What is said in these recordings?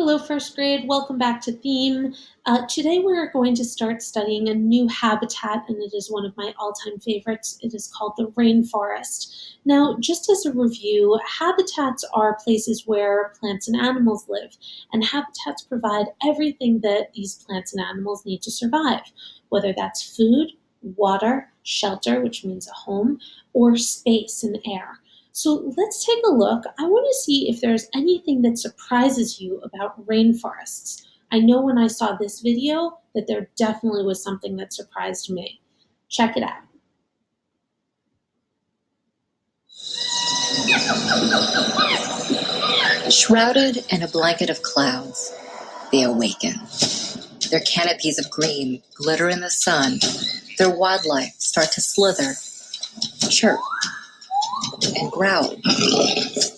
Hello, first grade. Welcome back to Theme. Today we're going to start studying a new habitat, and it is one of my all-time favorites. It is called the rainforest. Now, just as a review, habitats are places where plants and animals live, and habitats provide everything that these plants and animals need to survive, whether that's food, water, shelter, which means a home, or space and air. So let's take a look. I want to see if there's anything that surprises you about rainforests. I know when I saw this video that there definitely was something that surprised me. Check it out. Shrouded in a blanket of clouds, they awaken. Their canopies of green glitter in the sun. Their wildlife start to slither, chirp, and growl.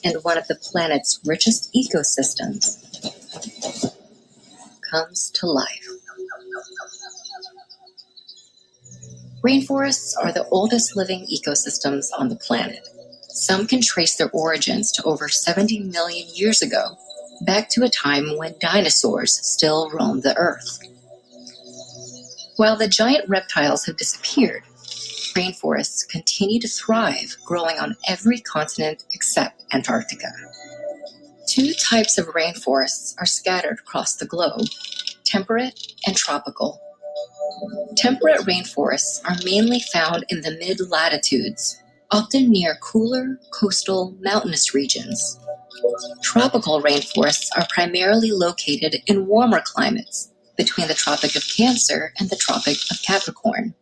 And one of the planet's richest ecosystems comes to life. Rainforests are the oldest living ecosystems on the planet. Some can trace their origins to over 70 million years ago, back to a time when dinosaurs still roamed the Earth. While the giant reptiles have disappeared, rainforests continue to thrive, growing on every continent except Antarctica. Two types of rainforests are scattered across the globe: temperate and tropical. Temperate rainforests are mainly found in the mid-latitudes, often near cooler, coastal, mountainous regions. Tropical rainforests are primarily located in warmer climates, between the Tropic of Cancer and the Tropic of Capricorn.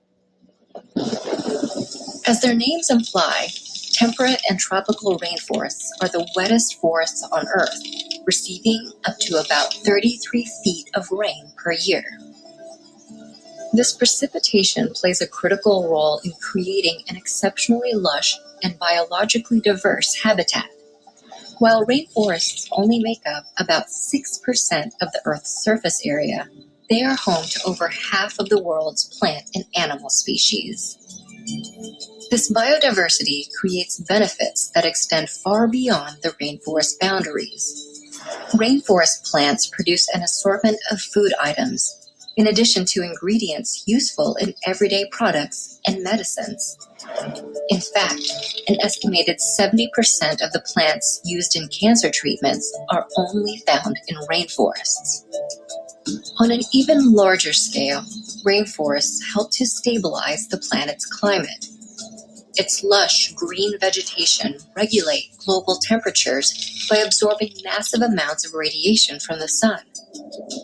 As their names imply, temperate and tropical rainforests are the wettest forests on Earth, receiving up to about 33 feet of rain per year. This precipitation plays a critical role in creating an exceptionally lush and biologically diverse habitat. While rainforests only make up about 6% of the Earth's surface area, they are home to over half of the world's plant and animal species. This biodiversity creates benefits that extend far beyond the rainforest boundaries. Rainforest plants produce an assortment of food items, in addition to ingredients useful in everyday products and medicines. In fact, an estimated 70% of the plants used in cancer treatments are only found in rainforests. On an even larger scale, rainforests help to stabilize the planet's climate. Its lush green vegetation regulate global temperatures by absorbing massive amounts of radiation from the sun.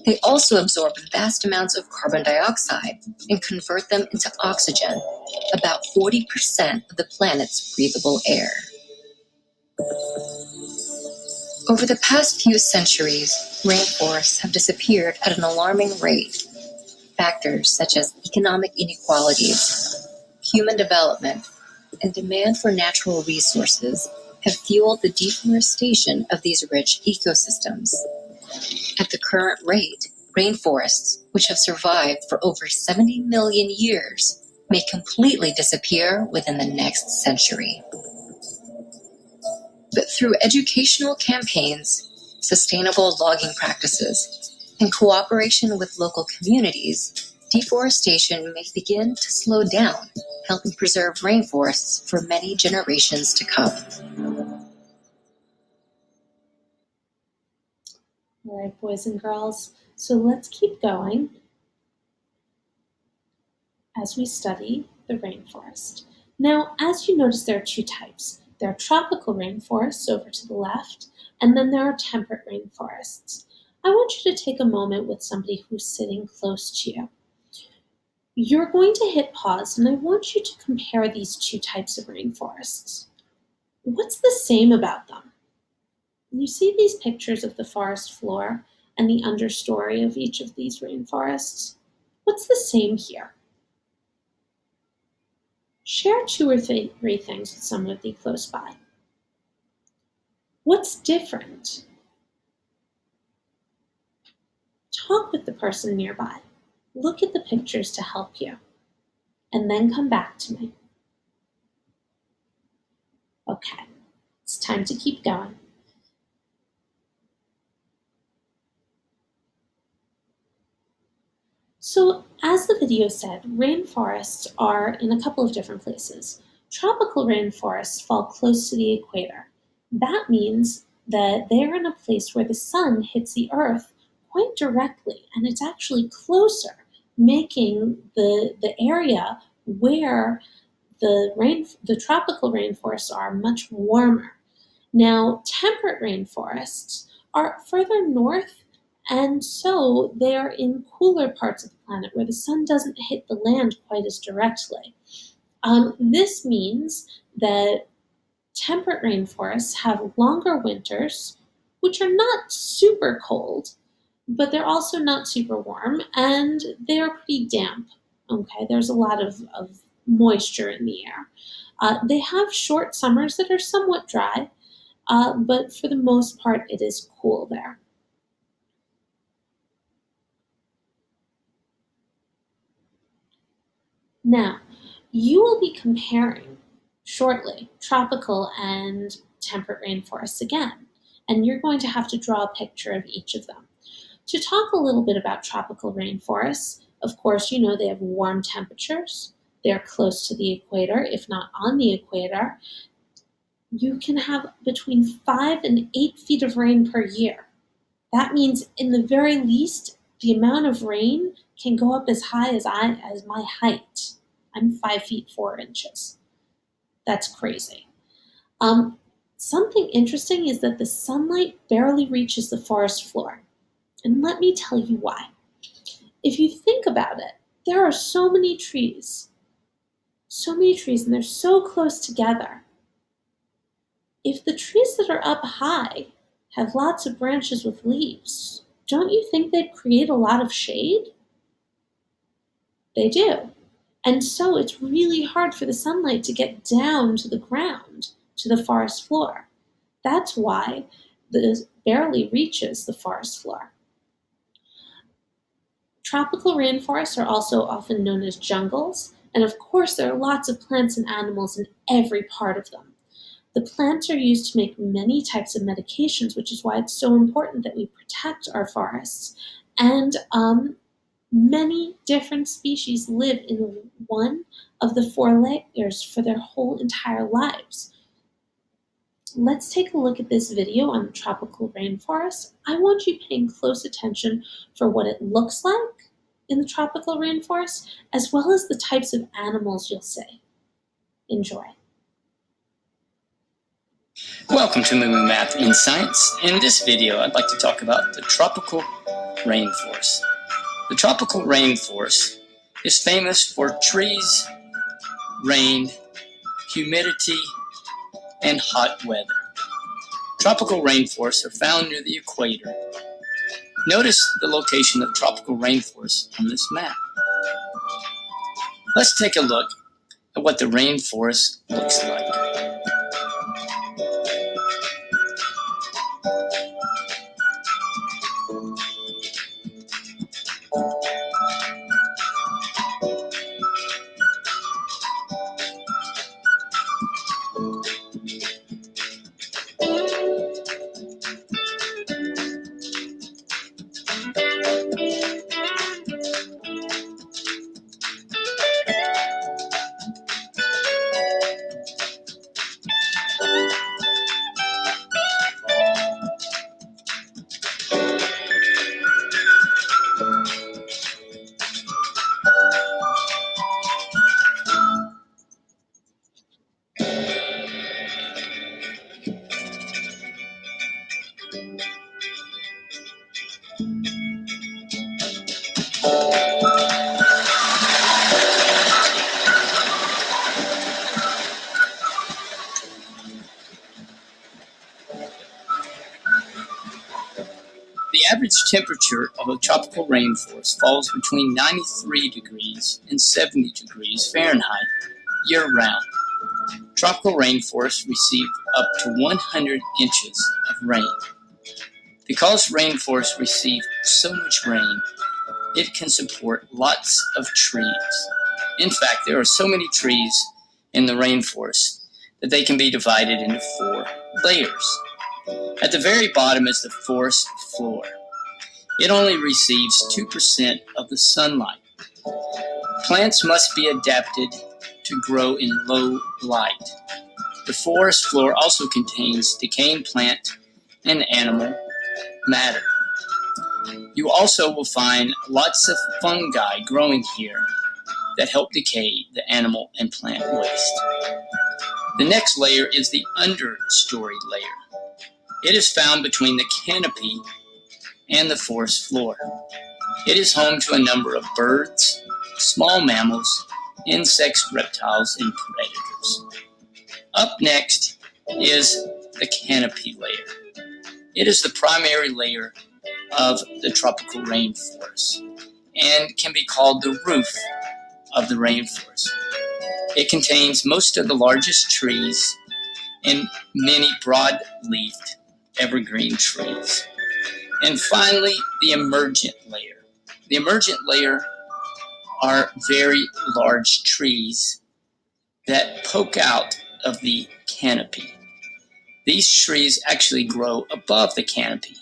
They also absorb vast amounts of carbon dioxide and convert them into oxygen, about 40% of the planet's breathable air. Over the past few centuries, rainforests have disappeared at an alarming rate. Factors such as economic inequalities, human development, and demand for natural resources have fueled the deforestation of these rich ecosystems. At the current rate, rainforests, which have survived for over 70 million years, may completely disappear within the next century. But through educational campaigns, sustainable logging practices, and cooperation with local communities, deforestation may begin to slow down, helping preserve rainforests for many generations to come. All right, boys and girls, so let's keep going as we study the rainforest. Now, as you notice, there are two types. There are tropical rainforests over to the left, and then there are temperate rainforests. I want you to take a moment with somebody who's sitting close to you. You're going to hit pause, and I want you to compare these two types of rainforests. What's the same about them? You see these pictures of the forest floor and the understory of each of these rainforests? What's the same here? Share two or three things with somebody close by. What's different? Talk with the person nearby. Look at the pictures to help you, and then come back to me. Okay, it's time to keep going. So, as the video said, rainforests are in a couple of different places. Tropical rainforests fall close to the equator. That means that they're in a place where the sun hits the earth quite directly, and it's actually closer, making the area where the tropical rainforests are much warmer. Now, temperate rainforests are further north, and so they are in cooler parts of the planet where the sun doesn't hit the land quite as directly. This means that temperate rainforests have longer winters, which are not super cold, but they're also not super warm, and they are pretty damp. Okay, there's a lot of moisture in the air. They have short summers that are somewhat dry, but for the most part, it is cool there. Now, you will be comparing shortly tropical and temperate rainforests again, and you're going to have to draw a picture of each of them. To talk a little bit about tropical rainforests, of course, you know they have warm temperatures. They're close to the equator, if not on the equator. You can have between 5 and 8 feet of rain per year. That means, in the very least, the amount of rain can go up as high as my height. I'm 5 feet 4 inches. That's crazy. Um, Something interesting is that the sunlight barely reaches the forest floor. And let me tell you why. If you think about it, there are so many trees, and they're so close together. If the trees that are up high have lots of branches with leaves, don't you think they'd create a lot of shade? They do. And so it's really hard for the sunlight to get down to the ground, to the forest floor. That's why this barely reaches the forest floor. Tropical rainforests are also often known as jungles, and of course, there are lots of plants and animals in every part of them. The plants are used to make many types of medications, which is why it's so important that we protect our forests. And many different species live in one of the four layers for their whole entire lives. Let's take a look at this video on the tropical rainforest. I want you paying close attention for what it looks like in the tropical rainforest, as well as the types of animals you'll see. Enjoy. Welcome to Moo Math in Science. In this video, I'd like to talk about the tropical rainforest. The tropical rainforest is famous for trees, rain, humidity, and hot weather. Tropical rainforests are found near the equator. Notice the location of tropical rainforests on this map. Let's take a look at what the rainforest looks like. The average temperature of a tropical rainforest falls between 93 degrees and 70 degrees Fahrenheit year-round. Tropical rainforests receive up to 100 inches of rain. Because rainforests receive so much rain, it can support lots of trees. In fact, there are so many trees in the rainforest that they can be divided into 4 layers. At the very bottom is the forest floor. It only receives 2% of the sunlight. Plants must be adapted to grow in low light. The forest floor also contains decaying plant and animal matter. You also will find lots of fungi growing here that help decay the animal and plant waste. The next layer is the understory layer. It is found between the canopy and the forest floor. It is home to a number of birds, small mammals, insects, reptiles, and predators. Up next is the canopy layer. It is the primary layer of the tropical rainforest and can be called the roof of the rainforest. It contains most of the largest trees and many broad-leafed evergreen trees. And finally, the emergent layer. The emergent layer are very large trees that poke out of the canopy. These trees actually grow above the canopy.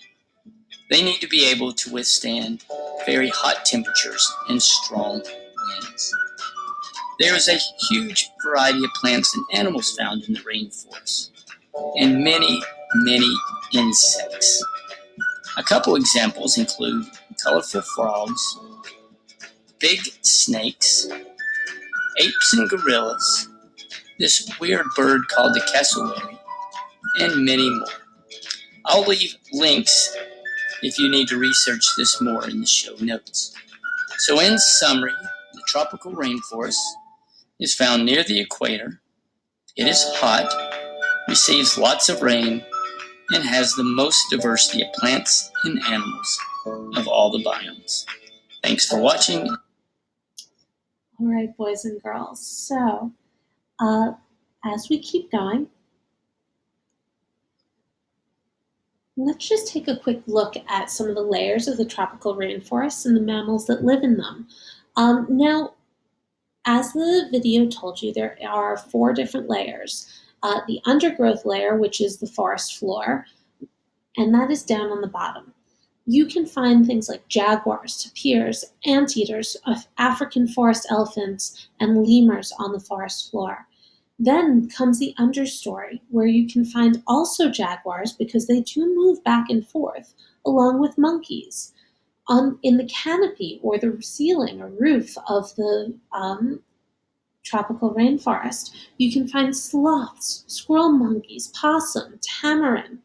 They need to be able to withstand very hot temperatures and strong winds. There is a huge variety of plants and animals found in the rainforest, and many, many insects. A couple examples include colorful frogs, big snakes, apes and gorillas, this weird bird called the cassowary, and many more. I'll leave links if you need to research this more in the show notes. So in summary, the tropical rainforest is found near the equator. It is hot, receives lots of rain, and has the most diversity of plants and animals of all the biomes. Thanks for watching. All right, boys and girls. So, as we keep going, let's just take a quick look at some of the layers of the tropical rainforests and the mammals that live in them. Now, as the video told you, there are 4 different layers. The undergrowth layer, which is the forest floor, and that is down on the bottom. You can find things like jaguars, tapirs, anteaters, African forest elephants, and lemurs on the forest floor. Then comes the understory, where you can find also jaguars because they do move back and forth, along with monkeys. In the canopy or the ceiling or roof of the tropical rainforest, you can find sloths, squirrel monkeys, possum, tamarin.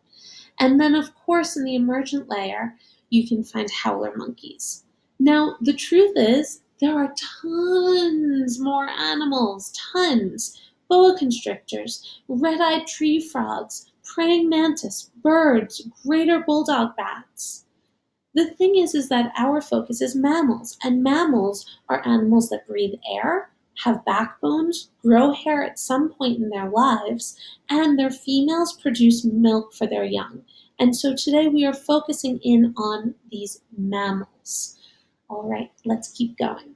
And then, of course, in the emergent layer, you can find howler monkeys. Now, the truth is, there are tons more animals, tons. Boa constrictors, red-eyed tree frogs, praying mantis, birds, greater bulldog bats. The thing is that our focus is mammals, and mammals are animals that breathe air, have backbones, grow hair at some point in their lives, and their females produce milk for their young. And so today we are focusing in on these mammals. All right, let's keep going.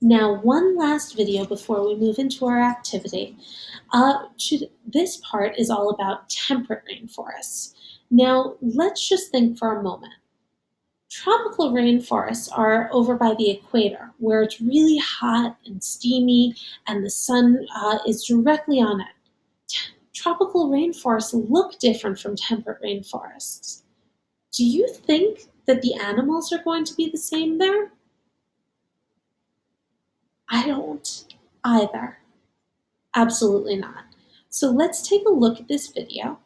Now, one last video before we move into our activity. This part is all about temperate rainforests. Now, let's just think for a moment. Tropical rainforests are over by the equator, where it's really hot and steamy, and the sun is directly on it. Tropical rainforests look different from temperate rainforests. Do you think that the animals are going to be the same there? I don't either. Absolutely not. So let's take a look at this video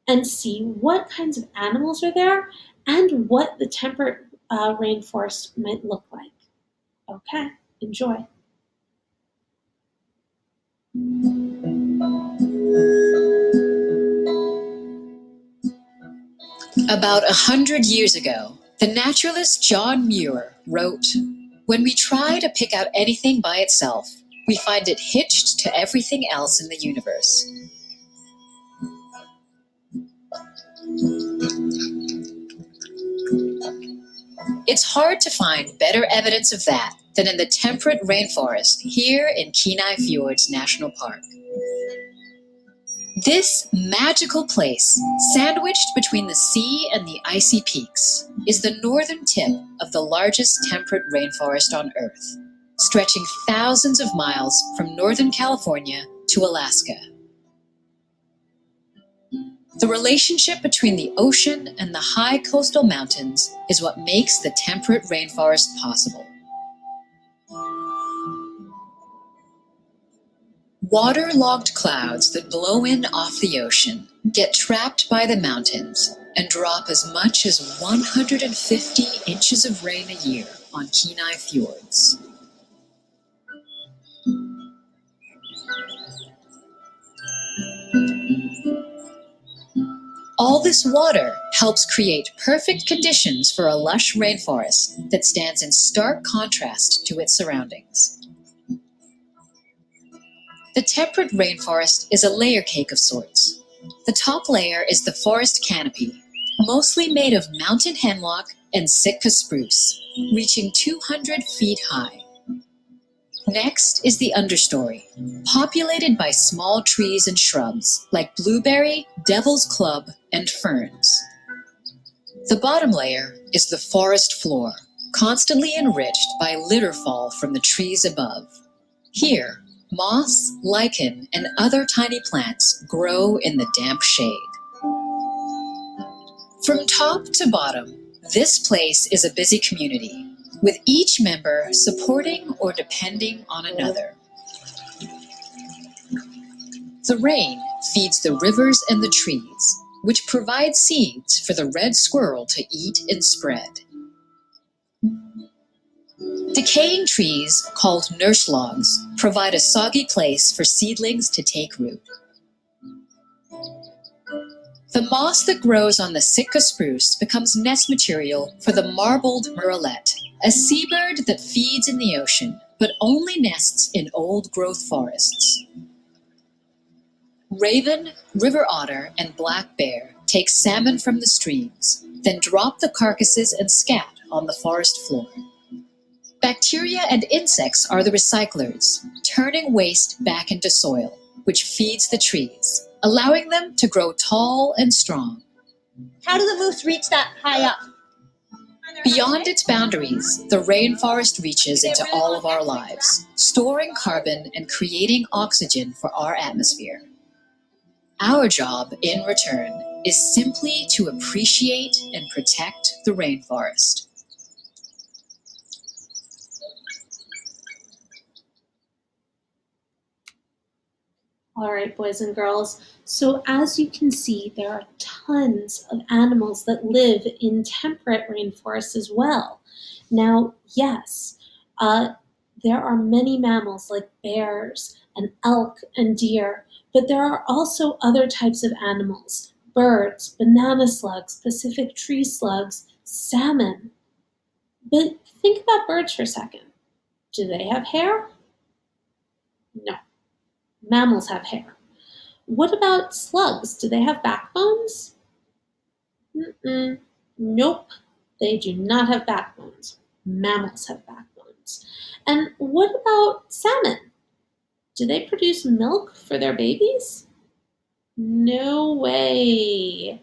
and see what kinds of animals are there and what the temperate rainforest might look like. Okay, enjoy. About 100 years ago, the naturalist John Muir wrote, "When we try to pick out anything by itself, we find it hitched to everything else in the universe." It's hard to find better evidence of that than in the temperate rainforest here in Kenai Fjords National Park. This magical place, sandwiched between the sea and the icy peaks, is the northern tip of the largest temperate rainforest on Earth, stretching thousands of miles from Northern California to Alaska. The relationship between the ocean and the high coastal mountains is what makes the temperate rainforest possible. Waterlogged clouds that blow in off the ocean get trapped by the mountains and drop as much as 150 inches of rain a year on Kenai fjords. All this water helps create perfect conditions for a lush rainforest that stands in stark contrast to its surroundings. The temperate rainforest is a layer cake of sorts. The top layer is the forest canopy, mostly made of mountain hemlock and Sitka spruce, reaching 200 feet high. Next is the understory, populated by small trees and shrubs like blueberry, devil's club, and ferns. The bottom layer is the forest floor, constantly enriched by litterfall from the trees above. Here, moss, lichen, and other tiny plants grow in the damp shade. From top to bottom, this place is a busy community, with each member supporting or depending on another. The rain feeds the rivers and the trees, which provide seeds for the red squirrel to eat and spread. Decaying trees, called nurse logs, provide a soggy place for seedlings to take root. The moss that grows on the Sitka spruce becomes nest material for the marbled murrelet, a seabird that feeds in the ocean but only nests in old-growth forests. Raven, river otter, and black bear take salmon from the streams, then drop the carcasses and scat on the forest floor. Bacteria and insects are the recyclers, turning waste back into soil, which feeds the trees, allowing them to grow tall and strong. How do the moose reach that high up? Beyond its boundaries, the rainforest reaches into all of our lives, storing carbon and creating oxygen for our atmosphere. Our job, in return, is simply to appreciate and protect the rainforest. All right, boys and girls. So as you can see, there are tons of animals that live in temperate rainforests as well. Now, yes, there are many mammals like bears and elk and deer, but there are also other types of animals: birds, banana slugs, Pacific tree slugs, salmon. But think about birds for a second. Do they have hair? No. Mammals have hair. What about slugs? Do they have backbones? Nope, they do not have backbones. Mammals have backbones. And what about salmon? Do they produce milk for their babies? No way.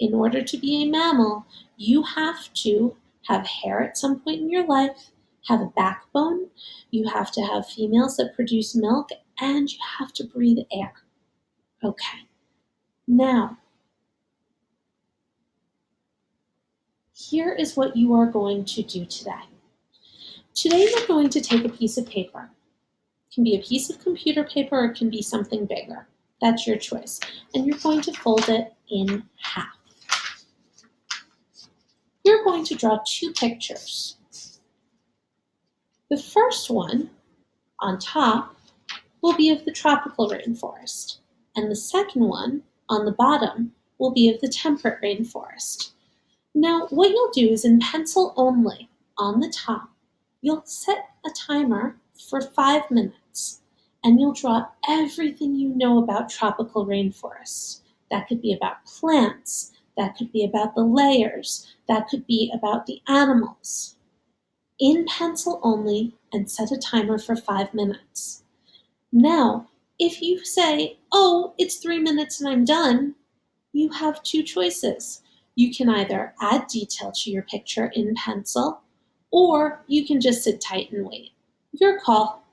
In order to be a mammal, you have to have hair at some point in your life, have a backbone, you have to have females that produce milk, and you have to breathe air. Okay. Now, here is what you are going to do today. Today you're going to take a piece of paper. It can be a piece of computer paper or it can be something bigger. That's your choice. And you're going to fold it in half. You're going to draw two pictures. The first one on top will be of the tropical rainforest, and the second one on the bottom will be of the temperate rainforest. Now, what you'll do is in pencil only on the top, you'll set a timer for 5 minutes, and you'll draw everything you know about tropical rainforests. That could be about plants, that could be about the layers, that could be about the animals. In pencil only, and set a timer for 5 minutes. Now, If you say, oh, it's 3 minutes and I'm done, you have two choices. You can either add detail to your picture in pencil, or you can just sit tight and wait. Your call.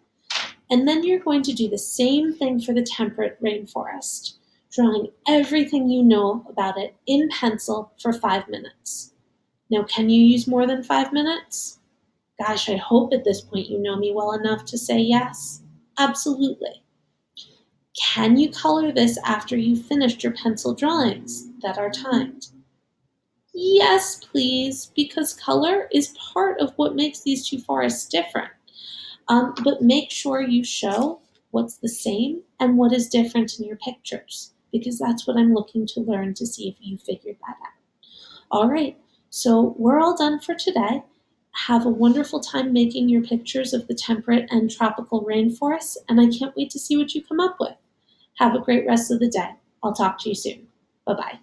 And then you're going to do the same thing for the temperate rainforest, drawing everything you know about it in pencil for 5 minutes. Now, can you use more than 5 minutes? Gosh, I hope at this point you know me well enough to say yes. Absolutely. Can you color this after you've finished your pencil drawings that are timed? Yes, please, because color is part of what makes these two forests different. But make sure you show what's the same and what is different in your pictures, because that's what I'm looking to learn to see if you figured that out. All right, so we're all done for today. Have a wonderful time making your pictures of the temperate and tropical rainforests, and I can't wait to see what you come up with. Have a great rest of the day. I'll talk to you soon. Bye-bye.